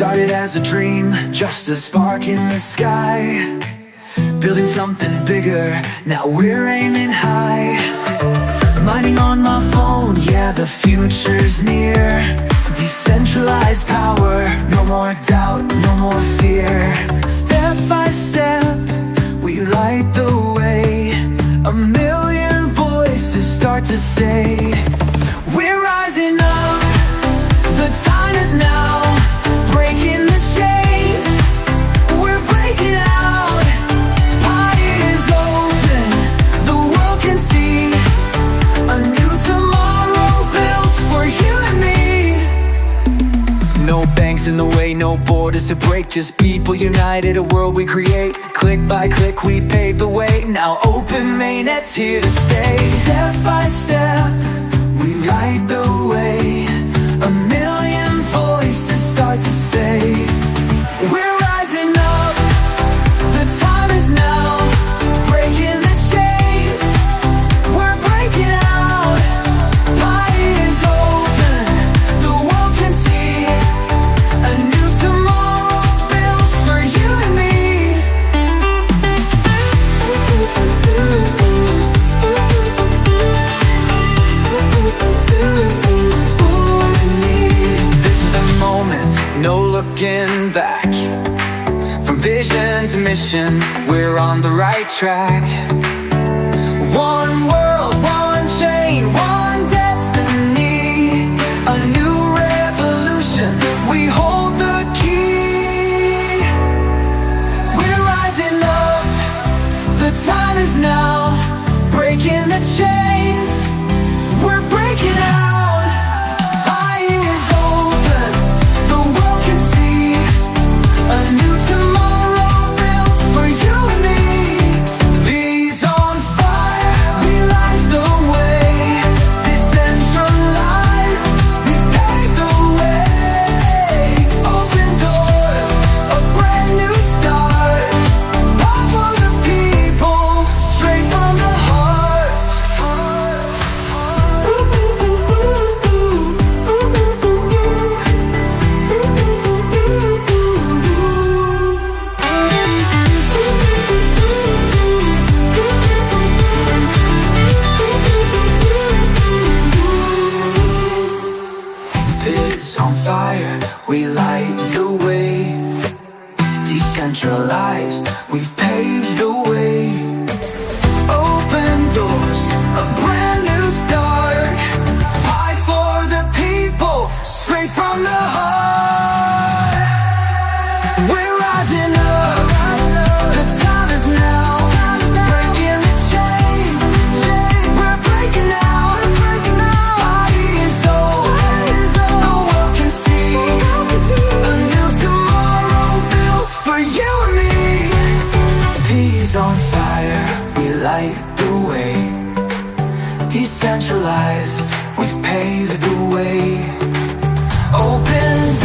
Started as a dream, just a spark in the sky. Building something bigger, now we're aiming high. Mining on my phone, yeah, the future's near. Decentralized power, no more doubt, no more fear. Step by step, we light the way. A million voices start to say, we're rising up, the time is now. Breaking the chains, we're breaking out. Pie is open, the world can see. A new tomorrow built for you and me. No banks in the way, no borders to break. Just people united, a world we create. Click by click we pave the way. Now open Mainnet's here to stay. Step by step, we light the way. A million voices start to say, we're rising up, the time is now. Breaking the chains, we're breaking out. Pie is open, the world can see. A new tomorrow built for you and me. No looking back. From vision to mission, we're on the right track. One world, one chain, one destiny. A new revolution, we hold the key. We're rising up, the time is now. Breaking the chains, we're breaking out. On fire, we light the way. Decentralized, we've paved the way. Open doors, a brand new start. Pie for the people, straight from the heart. We're rising up, the time is now. Breaking the chains, we're breaking out. Pie is open, the world can see. A new tomorrow built for you and me. Peas on fire, we light the way. Decentralized, we've paved the way. Open